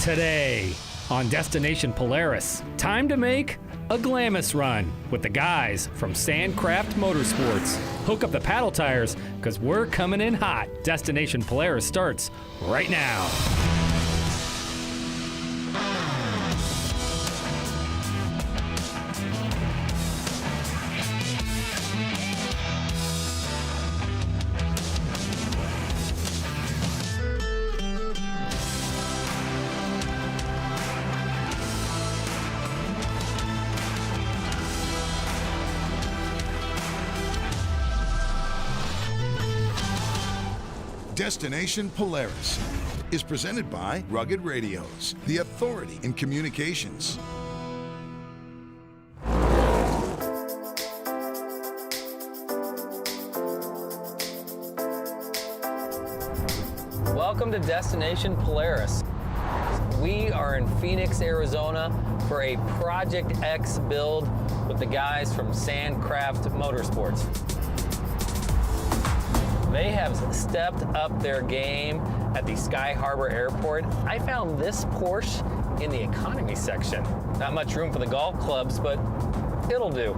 Today on Destination Polaris, time to make a Glamis run with the guys from Sandcraft Motorsports. Hook up the paddle tires because we're coming in hot. Destination Polaris starts right now. Destination Polaris is presented by Rugged Radios, the authority in communications. Welcome to Destination Polaris. We are in Phoenix, Arizona for a Project X build with the guys from Sandcraft Motorsports. They have stepped up their game at the Sky Harbor Airport. I found this Porsche in the economy section. Not much room for the golf clubs, but it'll do.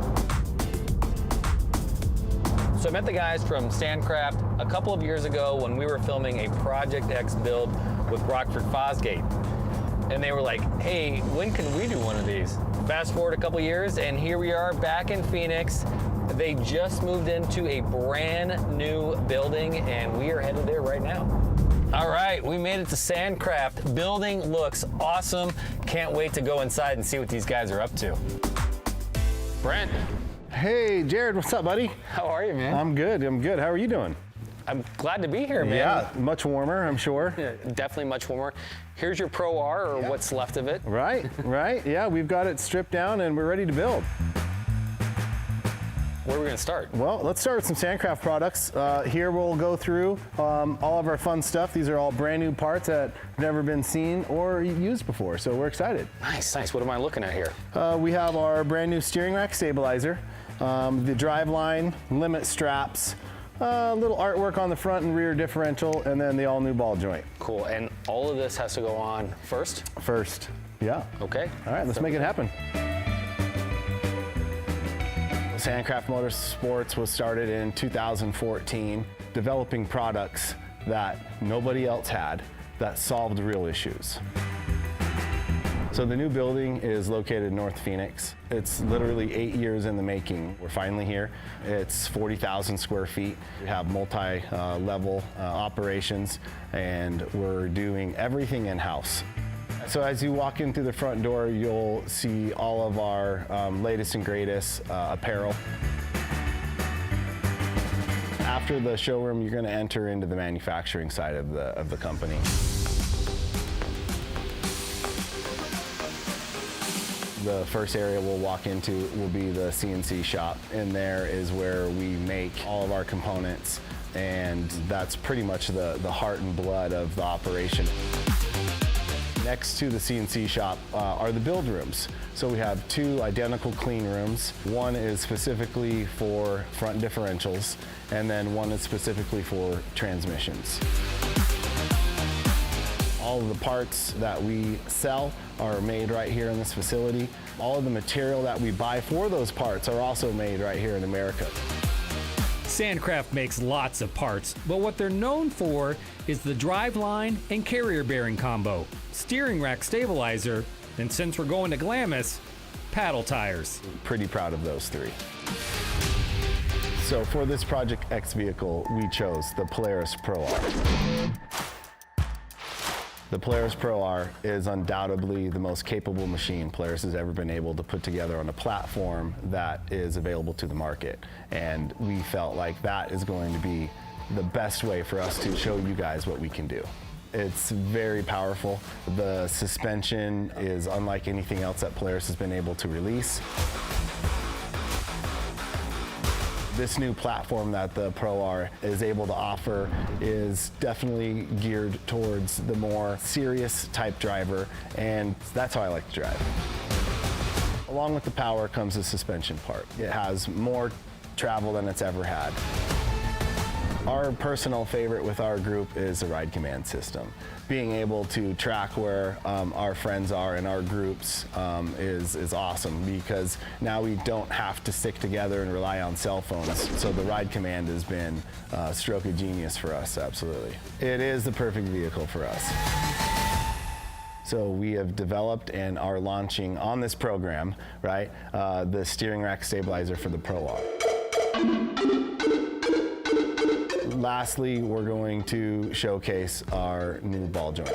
So I met the guys from Sandcraft a couple of years ago when we were filming a Project X build with Rockford Fosgate. And they were like, hey, when can we do one of these? Fast forward a couple years, and here we are back in Phoenix. They just moved into a brand new building, and we are headed there right now. All right, we made it to Sandcraft. Building looks awesome. Can't wait to go inside and see what these guys are up to. Brent. Hey, Jared, what's up, buddy? How are you, man? I'm good. How are you doing? I'm glad to be here, man. Yeah, much warmer, I'm sure. Yeah, definitely much warmer. Here's your Pro R, or what's left of it. Right. Yeah, we've got it stripped down and we're ready to build. Where are we going to start? Well, let's start with some Sandcraft products. Here we'll go through all of our fun stuff. These are all brand new parts that have never been seen or used before, so we're excited. Nice. What am I looking at here? We have our brand new steering rack stabilizer, the driveline, limit straps, little artwork on the front and rear differential, and then the all-new ball joint. Cool, and all of this has to go on first? First, yeah. Okay. All right, let's make it happen. Sandcraft Motorsports was started in 2014, developing products that nobody else had that solved real issues. So the new building is located in North Phoenix. It's literally 8 years in the making. We're finally here. It's 40,000 square feet. We have multi-level operations, and we're doing everything in-house. So as you walk in through the front door, you'll see all of our latest and greatest apparel. After the showroom, you're going to enter into the manufacturing side of the company. The first area we'll walk into will be the CNC shop. In there is where we make all of our components, and that's pretty much the heart and blood of the operation. Next to the CNC shop are the build rooms. So we have two identical clean rooms. One is specifically for front differentials, and then one is specifically for transmissions. All of the parts that we sell are made right here in this facility. All of the material that we buy for those parts are also made right here in America. Sandcraft makes lots of parts, but what they're known for is the driveline and carrier bearing combo, steering rack stabilizer, and since we're going to Glamis, paddle tires. Pretty proud of those three. So for this Project X vehicle, we chose the Polaris Pro R. The Polaris Pro R is undoubtedly the most capable machine Polaris has ever been able to put together on a platform that is available to the market. And we felt like that is going to be the best way for us to show you guys what we can do. It's very powerful. The suspension is unlike anything else that Polaris has been able to release. This new platform that the Pro R is able to offer is definitely geared towards the more serious type driver, and that's how I like to drive. Along with the power comes the suspension part. It has more travel than it's ever had. Our personal favorite with our group is the ride command system. Being able to track where our friends are in our groups is awesome, because now we don't have to stick together and rely on cell phones. So the ride command has been a stroke of genius for us, absolutely. It is the perfect vehicle for us. So we have developed and are launching on this program, right, the steering rack stabilizer for the Pro R. Lastly, we're going to showcase our new ball joint.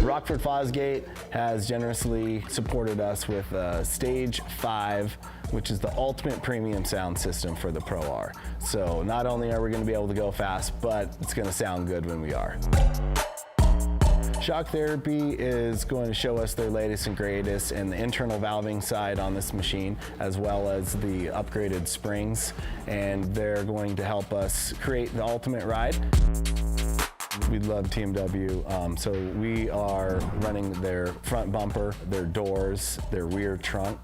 Rockford Fosgate has generously supported us with Stage 5, which is the ultimate premium sound system for the Pro R. So not only are we going to be able to go fast, but it's going to sound good when we are. Shock Therapy is going to show us their latest and greatest in the internal valving side on this machine, as well as the upgraded springs, and they're going to help us create the ultimate ride. We love TMW, so we are running their front bumper, their doors, their rear trunk.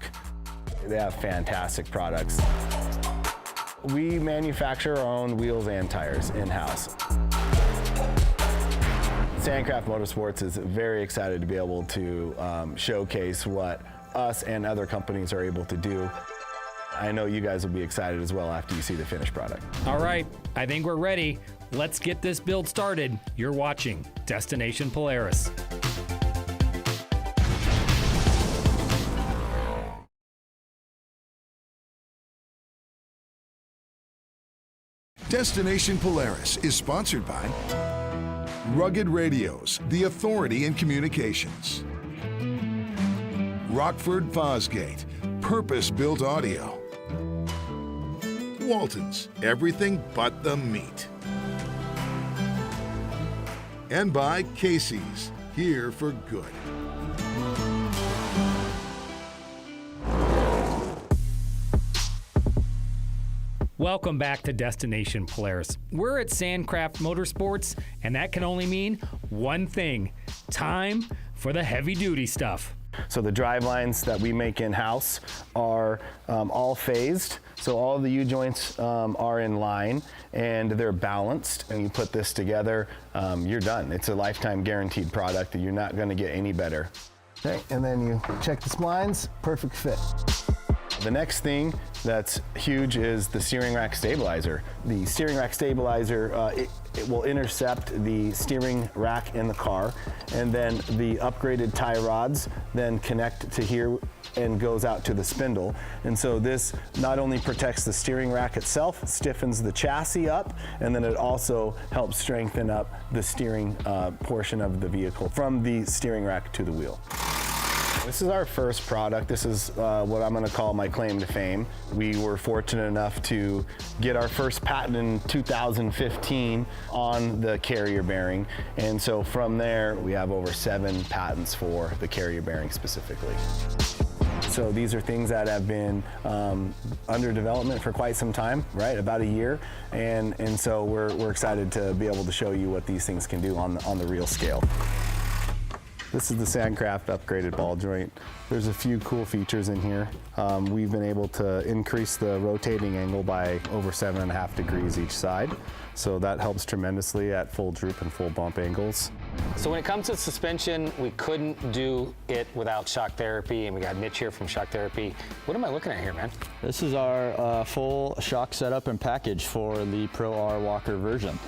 They have fantastic products. We manufacture our own wheels and tires in-house. Sandcraft Motorsports is very excited to be able to showcase what us and other companies are able to do. I know you guys will be excited as well after you see the finished product. All right, I think we're ready. Let's get this build started. You're watching Destination Polaris. Destination Polaris is sponsored by Rugged Radios, the authority in communications. Rockford Fosgate, purpose-built audio. Walton's, everything but the meat. And by Casey's, here for good. Welcome back to Destination Polaris. We're at Sandcraft Motorsports, and that can only mean one thing: time for the heavy-duty stuff. So the drive lines that we make in-house are all phased. So all of the U-joints are in line and they're balanced. And you put this together, you're done. It's a lifetime guaranteed product and you're not gonna get any better. Okay, and then you check the splines, perfect fit. The next thing that's huge is the steering rack stabilizer. The steering rack stabilizer, it will intercept the steering rack in the car, and then the upgraded tie rods then connect to here and goes out to the spindle. And so this not only protects the steering rack itself, stiffens the chassis up, and then it also helps strengthen up the steering portion of the vehicle from the steering rack to the wheel. This is our first product. This is what I'm going to call my claim to fame. We were fortunate enough to get our first patent in 2015 on the carrier bearing. And so from there, we have over 7 patents for the carrier bearing specifically. So these are things that have been under development for quite some time, right? About a year. And so we're excited to be able to show you what these things can do on the real scale. This is the Sandcraft upgraded ball joint. There's a few cool features in here. We've been able to increase the rotating angle by over 7.5 degrees each side. So that helps tremendously at full droop and full bump angles. So when it comes to suspension, we couldn't do it without Shock Therapy, and we got Mitch here from Shock Therapy. What am I looking at here, man? This is our full shock setup and package for the Pro R Walker version.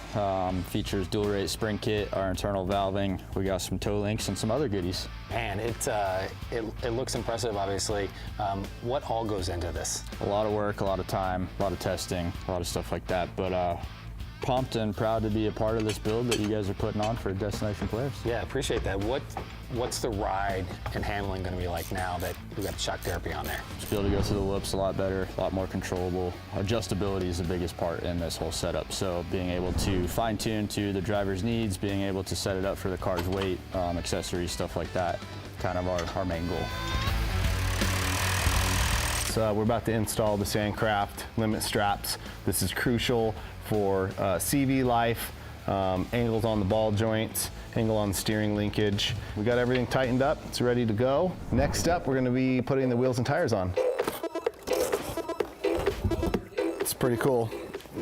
Features dual rate spring kit, our internal valving. We got some toe links and some other goodies. Man, it looks impressive, obviously. What all goes into this? A lot of work, a lot of time, a lot of testing, a lot of stuff like that. But pumped and proud to be a part of this build that you guys are putting on for Destination Polaris. Yeah, appreciate that. What's the ride and handling going to be like now that we got Shock Therapy on there? Just be able to go through the loops a lot better, a lot more controllable. Adjustability is the biggest part in this whole setup. So being able to fine tune to the driver's needs, being able to set it up for the car's weight, accessories, stuff like that, kind of our main goal. So we're about to install the Sandcraft limit straps. This is crucial for CV life, angles on the ball joints, angle on the steering linkage. We got everything tightened up, it's ready to go. Next up, we're gonna be putting the wheels and tires on. It's pretty cool.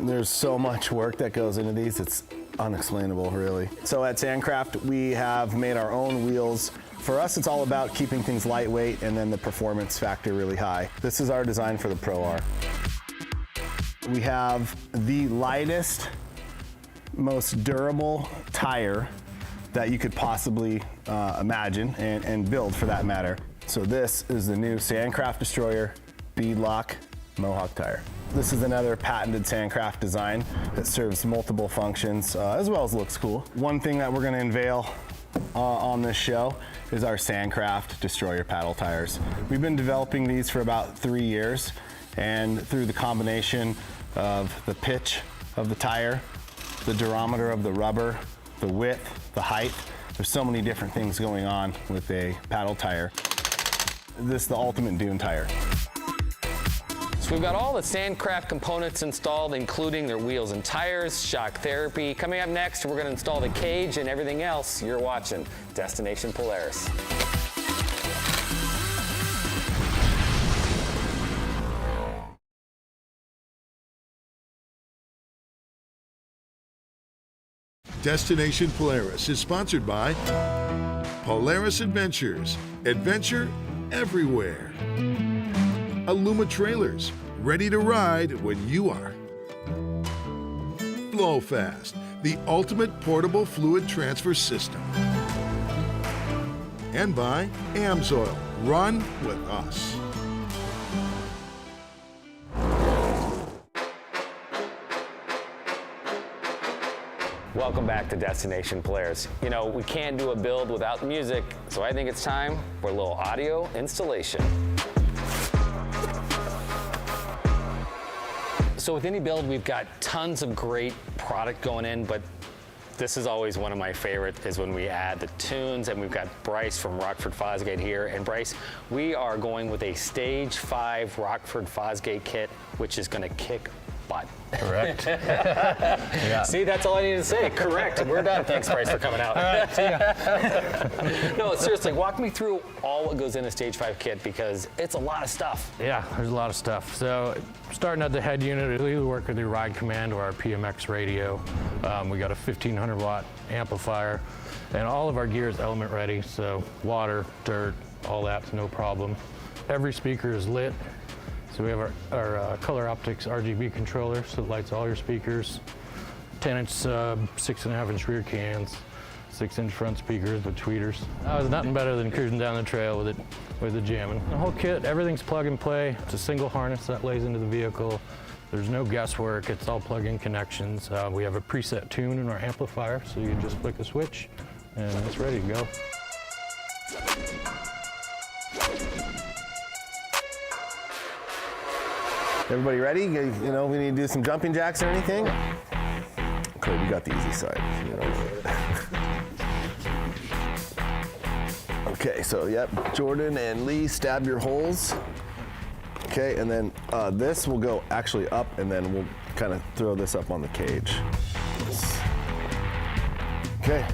There's so much work that goes into these, it's unexplainable, really. So at Sandcraft, we have made our own wheels. For us, it's all about keeping things lightweight and then the performance factor really high. This is our design for the Pro R. We have the lightest, most durable tire that you could possibly imagine and build for that matter. So this is the new Sandcraft Destroyer Beadlock Mohawk tire. This is another patented Sandcraft design that serves multiple functions as well as looks cool. One thing that we're going to unveil on this show is our Sandcraft Destroyer paddle tires. We've been developing these for about 3 years, and through the combination of the pitch of the tire, the durometer of the rubber, the width, the height. There's so many different things going on with a paddle tire. This is the ultimate dune tire. So we've got all the Sandcraft components installed, including their wheels and tires, shock therapy. Coming up next, we're going to install the cage and everything else. You're watching Destination Polaris. Destination Polaris is sponsored by Polaris Adventures. Adventure everywhere. Aluma Trailers, ready to ride when you are. FlowFast, the ultimate portable fluid transfer system. And by AMSOIL, run with us. Welcome back to Destination Polaris. You know, we can't do a build without music, so I think it's time for a little audio installation. So with any build, we've got tons of great product going in, but this is always one of my favorite is when we add the tunes, and we've got Bryce from Rockford Fosgate here. And Bryce, we are going with a Stage 5 Rockford Fosgate kit, which is gonna kick butt. Correct. Yeah. See, that's all I need to say. Correct. We're done. Thanks, Bryce, for coming out. All right, see ya. No, seriously, walk me through all what goes in a Stage 5 kit, because it's a lot of stuff. Yeah, there's a lot of stuff. So starting at the head unit, we either work with your ride command or our PMX radio. We got a 1500 watt amplifier, and all of our gear is element ready. So water, dirt, all that's no problem. Every speaker is lit. So we have our Color Optics RGB controller, so it lights all your speakers. 10-inch sub, 6.5-inch rear cans, 6-inch front speakers with tweeters. There's nothing better than cruising down the trail with the jamming. The whole kit, everything's plug and play. It's a single harness that lays into the vehicle. There's no guesswork, it's all plug-in connections. We have a preset tune in our amplifier, so you just flick a switch and it's ready to go. Everybody ready? You know, we need to do some jumping jacks or anything? Okay, we got the easy side. You know. Okay, so yep, Jordan and Lee, stab your holes. Okay, and then this will go actually up, and then we'll kind of throw this up on the cage. Okay,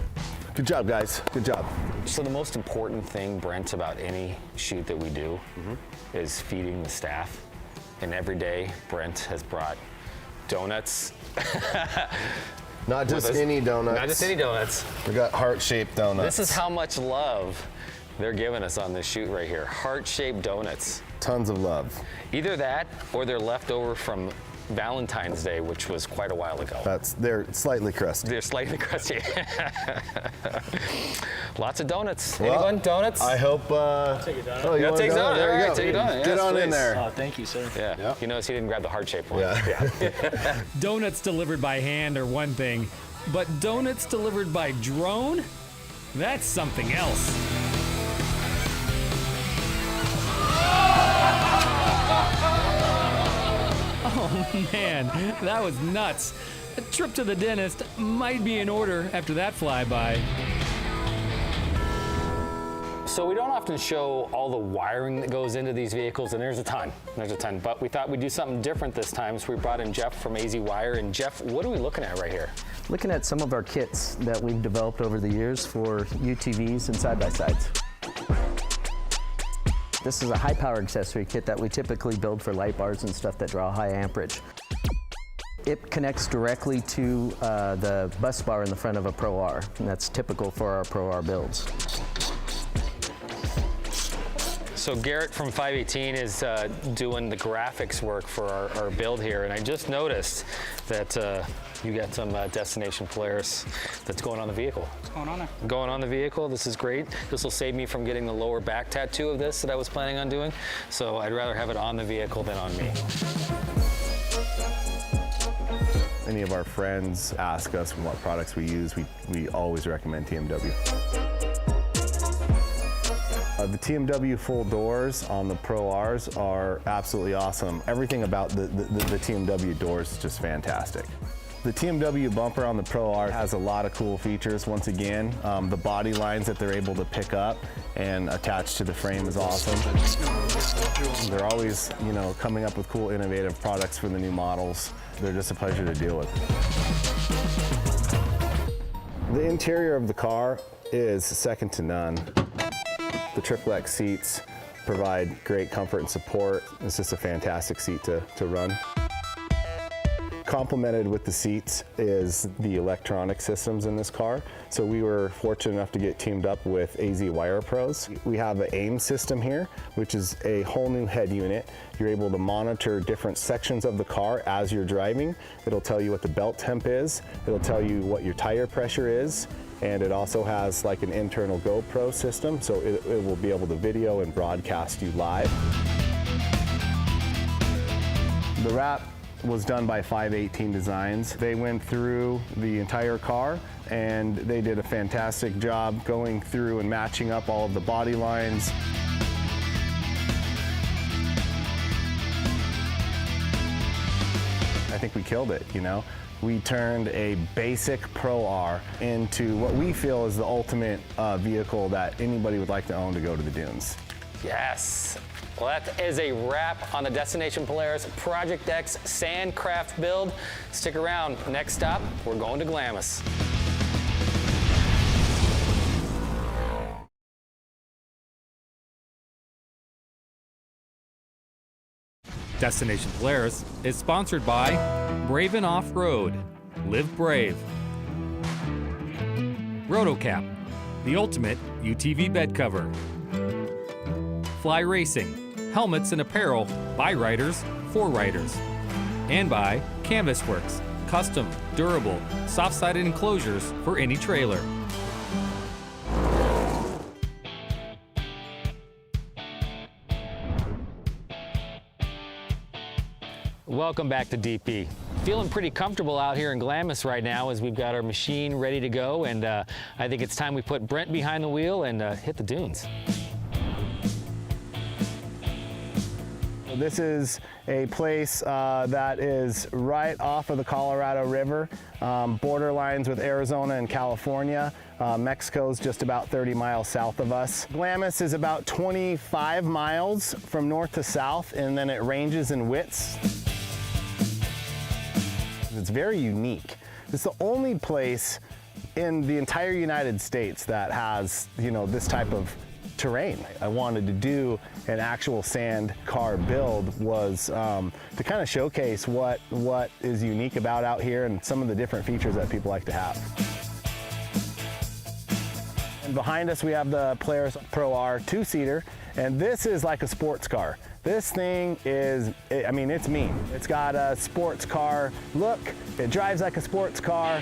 good job, guys. Good job. So the most important thing, Brent, about any shoot that we do is feeding the staff. And every day, Brent has brought donuts. Not just any donuts. Not just any donuts. We got heart-shaped donuts. This is how much love they're giving us on this shoot right here. Heart-shaped donuts. Tons of love. Either that, or they're left over from Valentine's Day, which was quite a while ago. They're slightly crusty. They're slightly crusty. Lots of donuts. Well, Anyone? Donuts? I hope. Take a donut. Oh, you Yeah, want take a a donut? donut. There All you right, go. take a donut. Get Yes, on in please. there. Oh, thank you, sir. Yeah. Yep. You notice he didn't grab the heart-shaped one. Yeah. Donuts delivered by hand are one thing, but donuts delivered by drone? That's something else. Oh man, that was nuts. A trip to the dentist might be in order after that flyby. So we don't often show all the wiring that goes into these vehicles, and there's a ton, but we thought we'd do something different this time, so we brought in Jeff from AZ Wire. And Jeff, what are we looking at right here? Looking at some of our kits that we've developed over the years for UTVs and side-by-sides. This is a high-power accessory kit that we typically build for light bars and stuff that draw high amperage. It connects directly to the bus bar in the front of a Pro R, and that's typical for our Pro R builds. So Garrett from 518 is doing the graphics work for our build here, and I just noticed that you got some Destination Polaris that's going on the vehicle. What's going on there? Going on the vehicle, this is great. This will save me from getting the lower back tattoo of this that I was planning on doing, so I'd rather have it on the vehicle than on me. Any of our friends ask us what products we use, we always recommend TMW. The TMW full doors on the Pro Rs are absolutely awesome. Everything about the TMW doors is just fantastic. The TMW bumper on the Pro R has a lot of cool features. Once again, the body lines that they're able to pick up and attach to the frame is awesome. They're always, coming up with cool, innovative products for the new models. They're just a pleasure to deal with. The interior of the car is second to none. The XXX seats provide great comfort and support. It's just a fantastic seat to run. Complemented with the seats is the electronic systems in this car. So we were fortunate enough to get teamed up with AZ Wire Pros. We have an AIM system here, which is a whole new head unit. You're able to monitor different sections of the car as you're driving. It'll tell you what the belt temp is. It'll tell you what your tire pressure is. And it also has like an internal GoPro system, so it will be able to video and broadcast you live. The wrap was done by 518 Designs. They went through the entire car and they did a fantastic job going through and matching up all of the body lines. I think we killed it, We turned a basic Pro R into what we feel is the ultimate vehicle that anybody would like to own to go to the dunes. Yes. Well, that is a wrap on the Destination Polaris Project X Sandcraft build. Stick around. Next stop, we're going to Glamis. Destination Polaris is sponsored by Braven Off-Road. Live brave. Rotocap, the ultimate UTV bed cover. Fly Racing, helmets and apparel by riders for riders. And by Canvas Works, custom, durable, soft-sided enclosures for any trailer. Welcome back to DP. Feeling pretty comfortable out here in Glamis right now as we've got our machine ready to go, and I think it's time we put Brent behind the wheel and hit the dunes. This is a place that is right off of the Colorado River, border lines with Arizona and California. Mexico's just about 30 miles south of us. Glamis is about 25 miles from north to south, and then it ranges in widths. It's very unique. It's the only place in the entire United States that has, this type of terrain. I wanted to do an actual sand car build was to kind of showcase what is unique about out here and some of the different features that people like to have. And behind us we have the Polaris Pro R 2-seater, and this is like a sports car. This thing is, it's mean. It's got a sports car look. It drives like a sports car.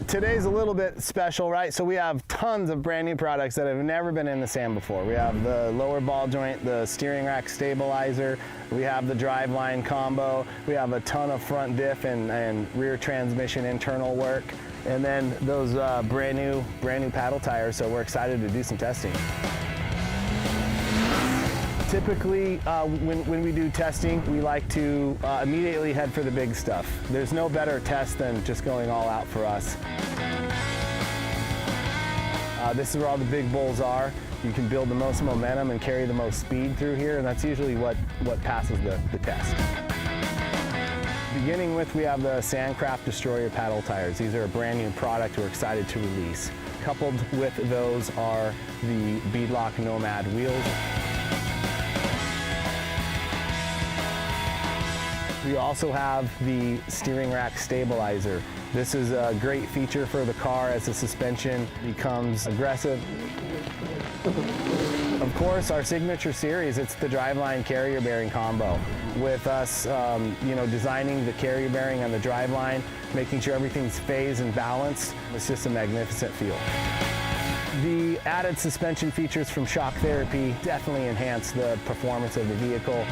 Today's a little bit special, right? So we have tons of brand new products that have never been in the sand before. We have the lower ball joint, the steering rack stabilizer. We have the driveline combo. We have a ton of front diff and rear transmission internal work. And then those brand new paddle tires. So we're excited to do some testing. Typically, when we do testing, we like to immediately head for the big stuff. There's no better test than just going all out for us. This is where all the big bulls are. You can build the most momentum and carry the most speed through here, and that's usually what passes the test. Beginning with, we have the Sandcraft Destroyer paddle tires. These are a brand new product we're excited to release. Coupled with those are the Beadlock Nomad wheels. We also have the steering rack stabilizer. This is a great feature for the car as the suspension becomes aggressive. Of course, our signature series, it's the driveline carrier bearing combo. With us, designing the carrier bearing and the driveline, making sure everything's phased and balanced, it's just a magnificent feel. The added suspension features from Shock Therapy definitely enhance the performance of the vehicle.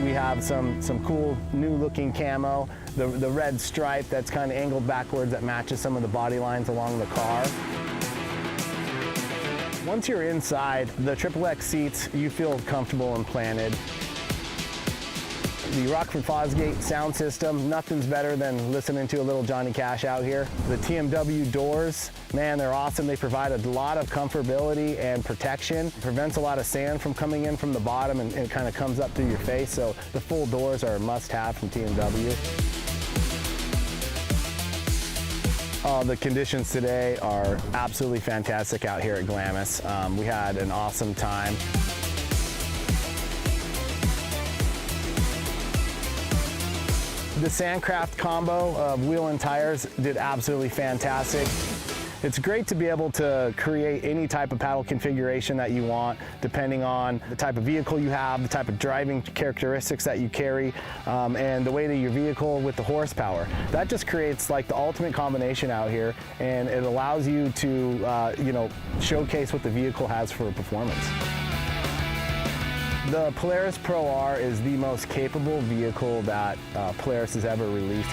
We have some cool new looking camo, the red stripe that's kind of angled backwards that matches some of the body lines along the car. Once you're inside, the XXX seats, you feel comfortable and planted. The Rockford Fosgate sound system, nothing's better than listening to a little Johnny Cash out here. The TMW doors, man, they're awesome. They provide a lot of comfortability and protection. Prevents a lot of sand from coming in from the bottom and it kind of comes up through your face. So the full doors are a must-have from TMW. The conditions today are absolutely fantastic out here at Glamis. We had an awesome time. The Sandcraft combo of wheel and tires did absolutely fantastic. It's great to be able to create any type of paddle configuration that you want, depending on the type of vehicle you have, the type of driving characteristics that you carry, and the weight of your vehicle with the horsepower. That just creates like the ultimate combination out here, and it allows you to, showcase what the vehicle has for performance. The Polaris Pro R is the most capable vehicle that Polaris has ever released.